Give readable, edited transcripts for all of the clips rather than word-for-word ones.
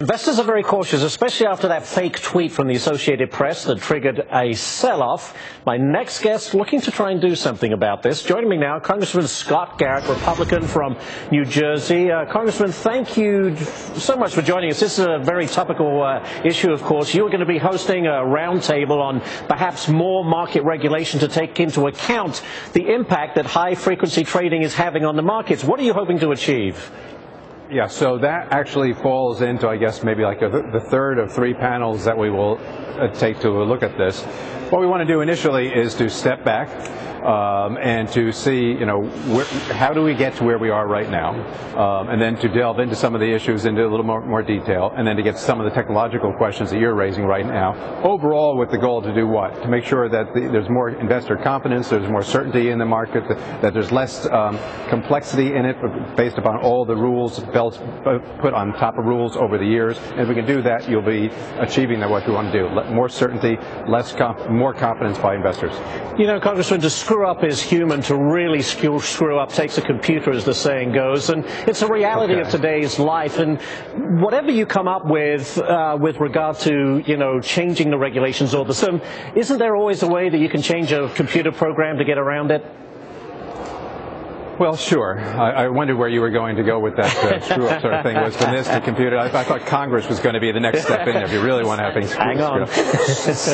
Investors are very cautious, especially after that fake tweet from the Associated Press that triggered a sell-off. My next guest looking to try and do something about this. Joining me now, Congressman Scott Garrett, Republican from New Jersey. Congressman, thank you so much for joining us. This is a very topical issue, of course. You are going to be hosting a roundtable on perhaps more market regulation to take into account the impact that high-frequency trading is having on the markets. What are you hoping to achieve? Yeah, so that actually falls into, I guess, maybe like the third of three panels that we will take to look at this. What we want to do initially is to step back and to see, how do we get to where we are right now, and then to delve into some of the issues into a little more detail, and then to get some of the technological questions that you're raising right now. Overall, with the goal to do what? To make sure that there's more investor confidence, there's more certainty in the market, that there's less complexity in it based upon all the rules belts put on top of rules over the years. And if we can do that, you'll be achieving what we want to do. More certainty, more confidence by investors. Congressman, to screw up is human. To really screw up takes a computer, as the saying goes, and it's a reality of today's life. And whatever you come up with regard to changing the regulations or the system, isn't there always a way that you can change a computer program to get around it? Well, sure. I wondered where you were going to go with that screw-up sort of thing. Was from this to computer? I thought Congress was going to be the next step in there. If you really want to have things hang on.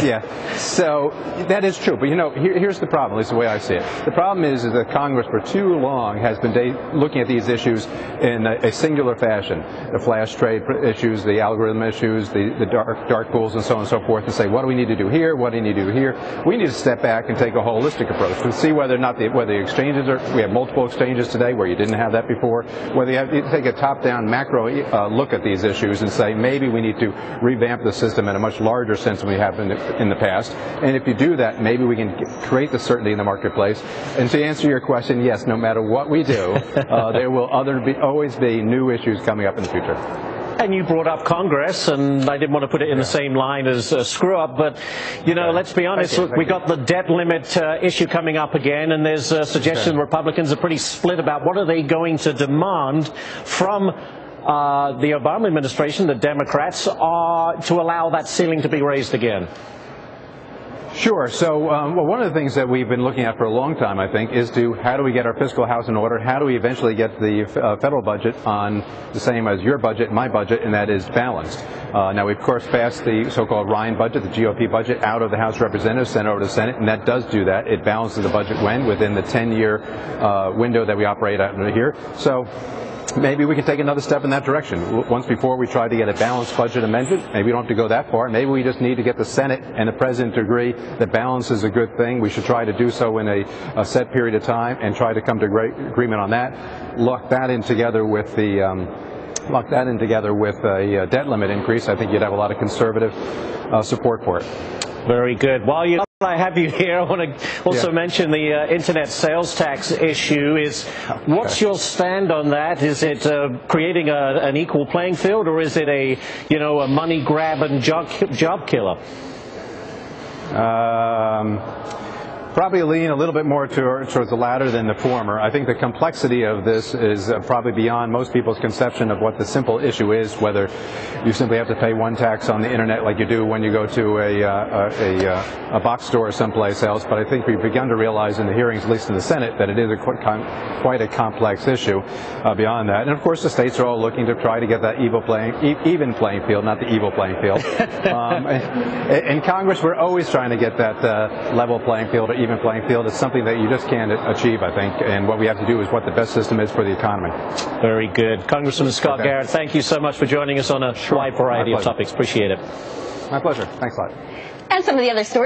Yeah. So that is true. But here's the problem. At least the way I see it. The problem is that Congress for too long has been looking at these issues in a singular fashion: the flash trade issues, the algorithm issues, the dark pools, and so on and so forth, and say, what do we need to do here? What do we need to do here? We need to step back and take a holistic approach to see whether or not whether the exchanges we have multiple exchanges today where you didn't have that before, whether you take a top-down macro look at these issues and say maybe we need to revamp the system in a much larger sense than we have in the past. And if you do that, maybe we can create the certainty in the marketplace. And to answer your question, yes, no matter what we do, there will always be new issues coming up in the future. And you brought up Congress, and I didn't want to put it in the same line as screw-up, but, let's be honest, we got the debt limit issue coming up again, and there's a suggestion Republicans are pretty split about what are they going to demand from the Obama administration, the Democrats, to allow that ceiling to be raised again. Sure. So, one of the things that we've been looking at for a long time, I think, is how do we get our fiscal house in order? How do we eventually get the federal budget on the same as your budget, my budget, and that is balanced? Now, we, of course, passed the so-called Ryan budget, the GOP budget, out of the House of Representatives, sent over to the Senate, and that does do that. It balances the budget within the 10-year window that we operate out here. So, maybe we can take another step in that direction. Once before we tried to get a balanced budget amendment. Maybe we don't have to go that far. Maybe we just need to get the Senate and the President to agree that balance is a good thing. We should try to do so in a set period of time and try to come to agreement on that. Lock that in together with a debt limit increase. I think you'd have a lot of conservative support for it. Very good. While I have you here, I want to also mention the internet sales tax issue. What's your stand on that? Is it creating an equal playing field, or is it a money grab and job killer? Probably lean a little bit more towards the latter than the former. I think the complexity of this is probably beyond most people's conception of what the simple issue is, whether you simply have to pay one tax on the internet like you do when you go to a box store or someplace else. But I think we've begun to realize in the hearings, at least in the Senate, that it is quite a complex issue beyond that. And of course the states are all looking to try to get that even playing field, not the evil playing field. In Congress we're always trying to get that level playing field or even playing field. It's something that you just can't achieve, I think, and what we have to do is what the best system is for the economy. Very good. Congressman Scott Garrett, thank you so much for joining us on a wide variety of topics. Appreciate it. My pleasure. Thanks a lot. And some of the other stories.